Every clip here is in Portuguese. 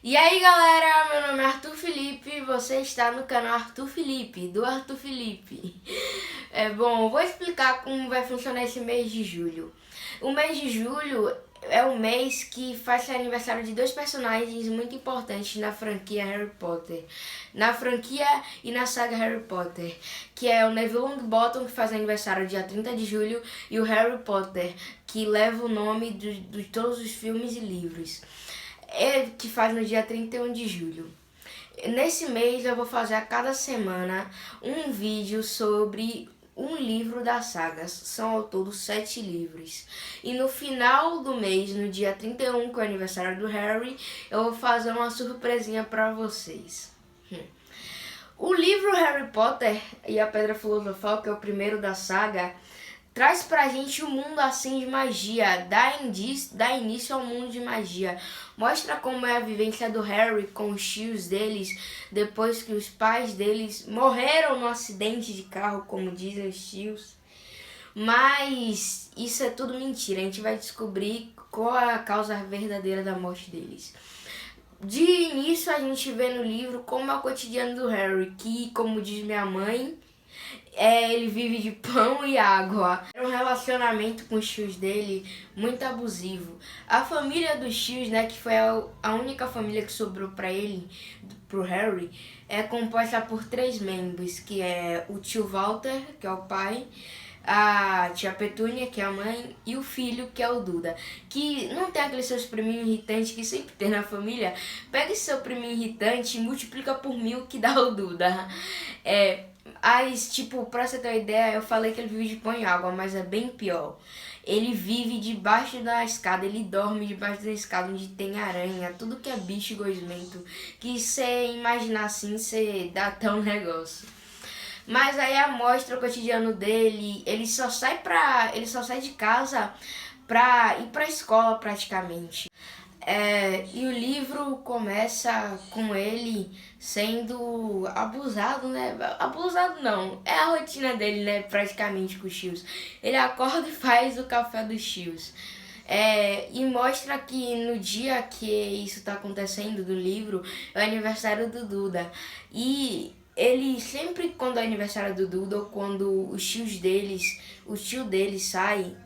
E aí galera, meu nome é Arthur Felipe e você está no canal Arthur Felipe, do Arthur Felipe. Bom, eu vou explicar como vai funcionar esse mês de julho. O mês de julho é o mês que faz aniversário de dois personagens muito importantes na franquia Harry Potter. Na franquia e na saga Harry Potter, que é o Neville Longbottom, que faz aniversário dia 30 de julho, e o Harry Potter, que leva o nome de todos os filmes e livros. Que faz no dia 31 de julho. Nesse mês eu vou fazer a cada semana um vídeo sobre um livro da saga. São ao todo 7 livros. E no final do mês, no dia 31, que é o aniversário do Harry, eu vou fazer uma surpresinha para vocês. O livro Harry Potter e a Pedra Filosofal, que é o primeiro da saga, traz pra gente um mundo assim de magia, dá início ao mundo de magia. Mostra como é a vivência do Harry com os tios deles, depois que os pais deles morreram no acidente de carro, como dizem os tios. Mas isso é tudo mentira, a gente vai descobrir qual é a causa verdadeira da morte deles. De início a gente vê no livro como é o cotidiano do Harry, que, como diz minha mãe, ele vive de pão e água. Era um relacionamento com os tios dele muito abusivo. A família dos tios, né, que foi a única família que sobrou pra ele, pro Harry, é composta por 3 membros, que é o tio Walter, que é o pai, a tia Petúnia, que é a mãe, e o filho, que é o Duda. Que não tem aqueles seus priminhos irritantes que sempre tem na família. Pega esse seu priminho irritante e multiplica por 1000 que dá o Duda. Tipo, pra você ter uma ideia, eu falei que ele vive de pão e água, mas é bem pior. Ele vive debaixo da escada, ele dorme debaixo da escada onde tem aranha, tudo que é bicho gosmento. Que você imaginar assim, você dá até um negócio. Mas aí mostra o cotidiano dele, ele só sai de casa pra ir pra escola praticamente. E o livro começa com ele sendo abusado, né? Abusado não, é a rotina dele, né? Praticamente com os tios. Ele acorda e faz o café dos tios. E mostra que no dia que isso tá acontecendo do livro, é o aniversário do Duda. E ele sempre, quando é aniversário do Duda, ou quando o tio deles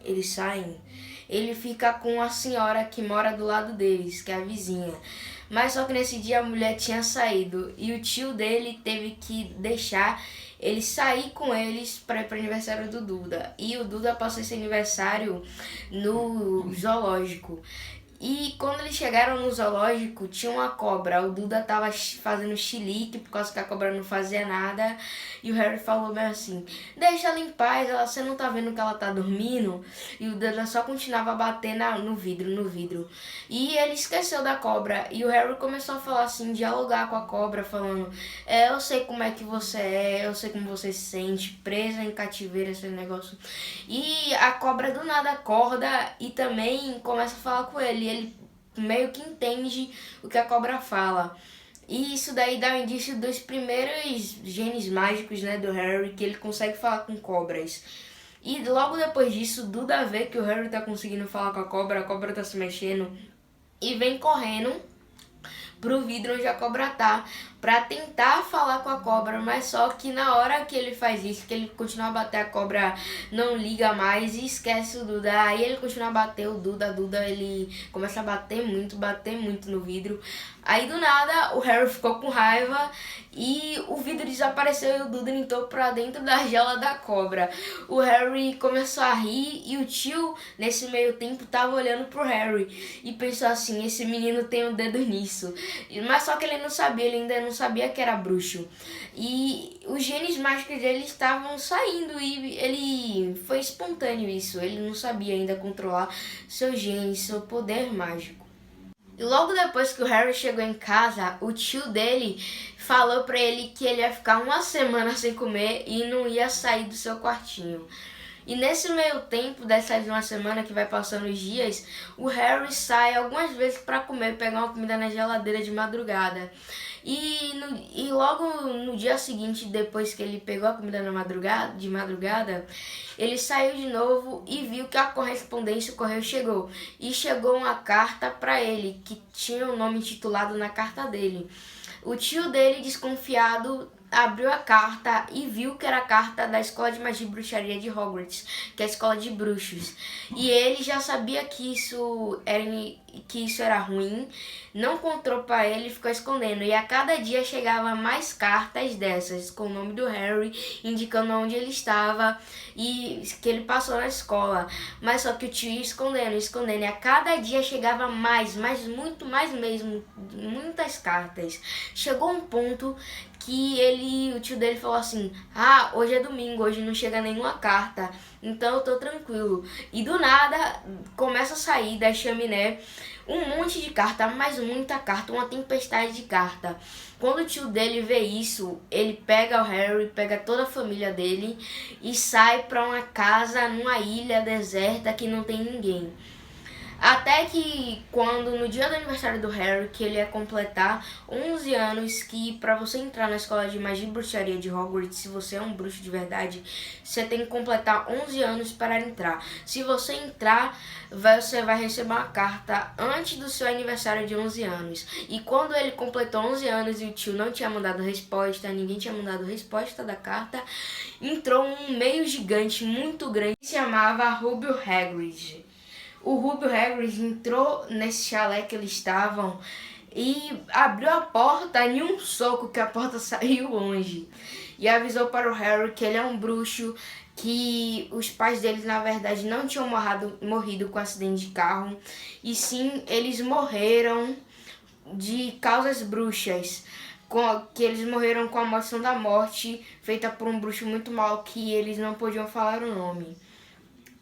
eles saem, ele fica com a senhora que mora do lado deles, que é a vizinha. Mas só que nesse dia a mulher tinha saído e o tio dele teve que deixar ele sair com eles para ir para o aniversário do Duda. E o Duda passou esse aniversário no zoológico. E quando eles chegaram no zoológico, tinha uma cobra. O Duda tava fazendo chilique por causa que a cobra não fazia nada. E o Harry falou bem assim: deixa ela em paz, você não tá vendo que ela tá dormindo? E o Duda só continuava a bater no vidro. E ele esqueceu da cobra. E o Harry começou a falar assim, dialogar com a cobra, falando: eu sei como é que você é, eu sei como você se sente, presa em cativeiro, esse negócio. E a cobra do nada acorda e também começa a falar com ele. Ele meio que entende o que a cobra fala. E isso daí dá o indício dos primeiros genes mágicos, né, do Harry, que ele consegue falar com cobras. E logo depois disso, Duda vê que o Harry tá conseguindo falar com a cobra tá se mexendo e vem correndo pro vidro onde a cobra tá, pra tentar falar com a cobra, mas só que na hora que ele faz isso, que ele continua a bater, a cobra não liga mais e esquece o Duda. Aí ele continua a bater o Duda, ele começa a bater muito no vidro. Aí do nada o Harry ficou com raiva e o vidro desapareceu e o Duda entrou pra dentro da jaula da cobra. O Harry começou a rir e o tio, nesse meio tempo, tava olhando pro Harry e pensou assim: esse menino tem um dedo nisso. Mas só que ele não sabia, ele ainda não sabia que era bruxo. E os genes mágicos dele estavam saindo e ele foi espontâneo isso. Ele não sabia ainda controlar seus genes, seu poder mágico. E logo depois que o Harry chegou em casa, o tio dele falou pra ele que ele ia ficar uma semana sem comer e não ia sair do seu quartinho. E nesse meio tempo, dessa de uma semana que vai passando os dias, o Harry sai algumas vezes para comer, pegar uma comida na geladeira de madrugada. E logo no dia seguinte, depois que ele pegou a comida de madrugada, ele saiu de novo e viu que a correspondência, o correio chegou. E chegou uma carta para ele, que tinha o nome titulado na carta dele. O tio dele, desconfiado, abriu a carta e viu que era a carta da Escola de Magia e Bruxaria de Hogwarts, que é a escola de bruxos. E ele já sabia que isso era ruim, não contou para ele e ficou escondendo. E a cada dia chegava mais cartas dessas, com o nome do Harry, indicando onde ele estava e que ele passou na escola. Mas só que o tio ia escondendo. E a cada dia chegava muito mais mesmo, muitas cartas. Chegou um ponto que o tio dele falou assim: ah, hoje é domingo, hoje não chega nenhuma carta, então eu tô tranquilo. E do nada começa a sair da chaminé um monte de carta, mas muita carta, uma tempestade de carta. Quando o tio dele vê isso, ele pega o Harry, pega toda a família dele e sai pra uma casa numa ilha deserta que não tem ninguém. Até que no dia do aniversário do Harry, que ele ia completar 11 anos, que pra você entrar na escola de magia e bruxaria de Hogwarts, se você é um bruxo de verdade, você tem que completar 11 anos para entrar. Se você entrar, você vai receber uma carta antes do seu aniversário de 11 anos. E quando ele completou 11 anos e o tio não tinha mandado resposta, ninguém tinha mandado resposta da carta, entrou um meio gigante, muito grande, que se chamava Rubio Hagrid. O Rubio Hagrid entrou nesse chalé que eles estavam e abriu a porta em um soco, que a porta saiu longe. E avisou para o Harry que ele é um bruxo, que os pais deles, na verdade, não tinham morrido com acidente de carro, e sim, eles morreram de causas bruxas. Que eles morreram com a maldição da morte, feita por um bruxo muito mau, que eles não podiam falar o nome.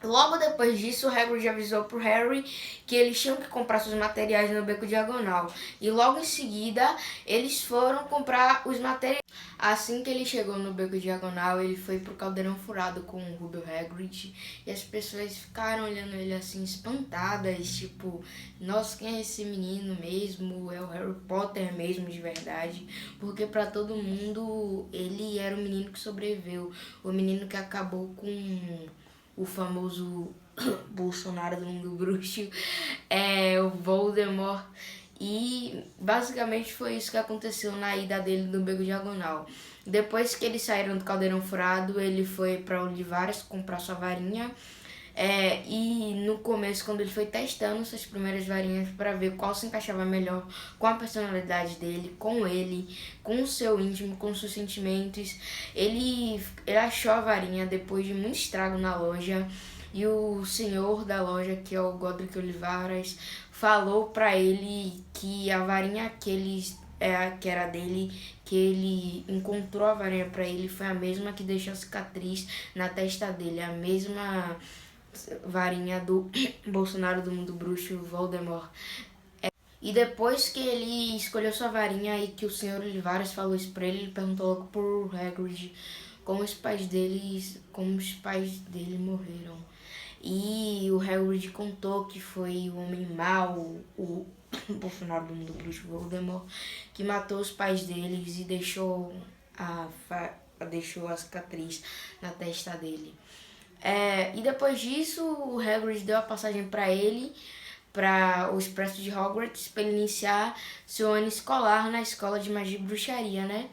Logo depois disso, o Hagrid avisou pro Harry que eles tinham que comprar seus materiais no Beco Diagonal. E logo em seguida, eles foram comprar os materiais. Assim que ele chegou no Beco Diagonal, ele foi pro Caldeirão Furado com o Rubio Hagrid. E as pessoas ficaram olhando ele assim, espantadas. Tipo, nossa, quem é esse menino mesmo? É o Harry Potter mesmo, de verdade. Porque pra todo mundo, ele era o menino que sobreviveu. O menino que acabou com o famoso Bolsonaro do mundo bruxo, o Voldemort. E basicamente foi isso que aconteceu na ida dele no Beco Diagonal. Depois que eles saíram do Caldeirão Furado, ele foi para Olivares comprar sua varinha. E no começo, quando ele foi testando essas primeiras varinhas para ver qual se encaixava melhor com a personalidade dele, com ele, com o seu íntimo, com os seus sentimentos, ele achou a varinha depois de muito estrago na loja. E o senhor da loja, que é o Godric Olivares, falou para ele que a varinha que era dele, que ele encontrou a varinha para ele, foi a mesma que deixou a cicatriz na testa dele, a mesma varinha do Bolsonaro do mundo bruxo, Voldemort. E depois que ele escolheu sua varinha e que o senhor Olivares falou isso pra ele perguntou logo pro Hagrid como os pais dele morreram. E o Hagrid contou que foi o homem mau, o Bolsonaro do mundo bruxo, Voldemort, que matou os pais deles e deixou a cicatriz na testa dele. E depois disso, o Hagrid deu a passagem para ele, para o Expresso de Hogwarts, para ele iniciar seu ano escolar na escola de magia e bruxaria, né?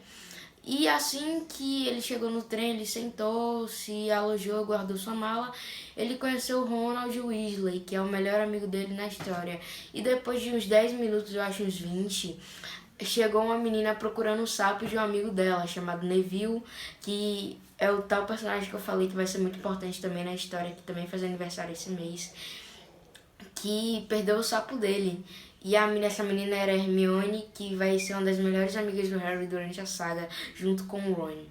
E assim que ele chegou no trem, ele sentou, se alojou, guardou sua mala. Ele conheceu o Ronald Weasley, que é o melhor amigo dele na história. E depois de uns 10 minutos, eu acho uns 20, chegou uma menina procurando o sapo de um amigo dela, chamado Neville, que é o tal personagem que eu falei que vai ser muito importante também na história, que também faz aniversário esse mês, que perdeu o sapo dele. E essa menina era Hermione, que vai ser uma das melhores amigas do Harry durante a saga, junto com o Ron.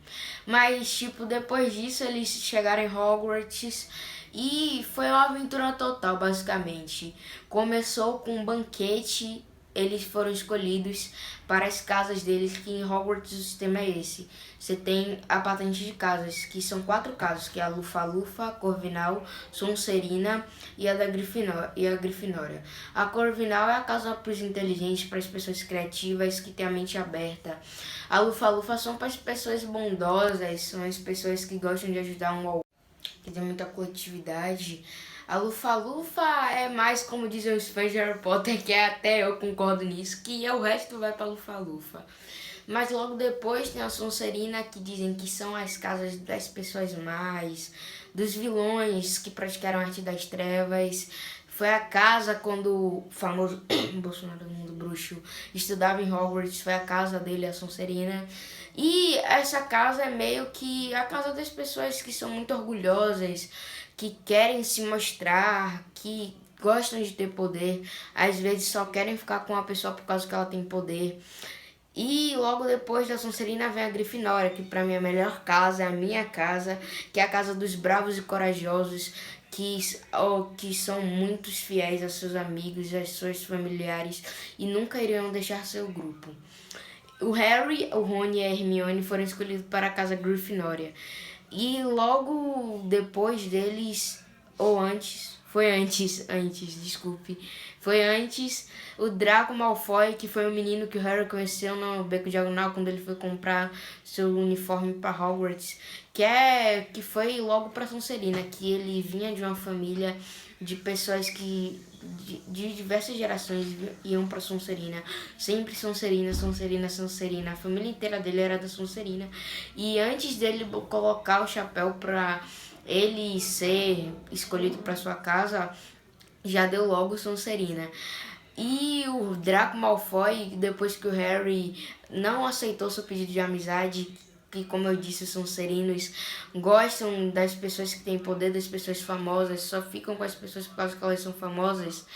Mas, depois disso, eles chegaram em Hogwarts e foi uma aventura total, basicamente. Começou com um banquete eles foram escolhidos para as casas deles, que em Hogwarts o sistema é esse. Você tem a patente de casas, que são 4 casas, que é a Lufa-Lufa, Corvinal, Sonserina e a da Grifinória. A Corvinal é a casa para os inteligentes, para as pessoas criativas, que têm a mente aberta. A Lufa-Lufa são para as pessoas bondosas, são as pessoas que gostam de ajudar um ao outro, que tem muita coletividade. A Lufa-Lufa é mais, como dizem os fãs de Harry Potter, que até eu concordo nisso, que o resto vai pra Lufa-Lufa. Mas logo depois tem a Sonserina, que dizem que são as casas das pessoas más, dos vilões que praticaram a arte das trevas. Foi a casa quando o famoso Bolsonaro do Mundo Bruxo estudava em Hogwarts, foi a casa dele, a Sonserina. E essa casa é meio que a casa das pessoas que são muito orgulhosas, que querem se mostrar, que gostam de ter poder, às vezes só querem ficar com a pessoa por causa que ela tem poder. E logo depois da Sonserina vem a Grifinória, que pra mim é a melhor casa, é a minha casa, que é a casa dos bravos e corajosos, que são muito fiéis aos seus amigos, aos seus familiares e nunca iriam deixar seu grupo. O Harry, o Rony e a Hermione foram escolhidos para a casa Grifinória. E logo depois deles, ou antes, desculpe. Foi antes, o Draco Malfoy, que foi o menino que o Harry conheceu no Beco Diagonal quando ele foi comprar seu uniforme para Hogwarts, que foi logo para Sonserina, que ele vinha de uma família de pessoas que de diversas gerações iam pra Sonserina. Sempre Sonserina, Sonserina, Sonserina. A família inteira dele era da Sonserina. E antes dele colocar o chapéu pra ele ser escolhido pra sua casa, já deu logo Sonserina. E o Draco Malfoy, depois que o Harry não aceitou seu pedido de amizade, que, como eu disse, os Sonserinos gostam das pessoas que têm poder, das pessoas famosas, só ficam com as pessoas por causa que elas são famosas.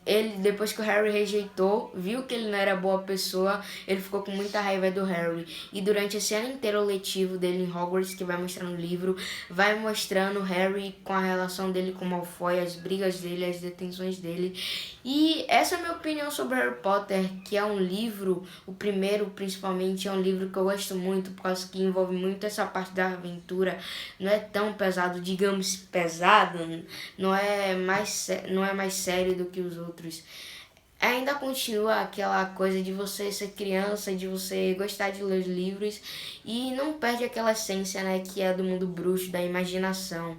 Ele, depois que o Harry rejeitou, viu que ele não era boa pessoa, ele ficou com muita raiva do Harry. E durante esse ano inteiro letivo dele em Hogwarts, que vai mostrar no livro, vai mostrando o Harry com a relação dele com Malfoy, as brigas dele, as detenções dele. E essa é a minha opinião sobre Harry Potter, que é um livro, o primeiro principalmente, é um livro que eu gosto muito, por causa que envolve muito essa parte da aventura. Não é tão pesado, digamos pesado, não é mais sério do que os outros. Ainda continua aquela coisa de você ser criança, de você gostar de ler livros e não perde aquela essência, né, que é do mundo bruxo, da imaginação.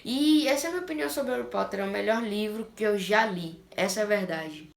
E essa é a minha opinião sobre Harry Potter, é o melhor livro que eu já li, essa é a verdade.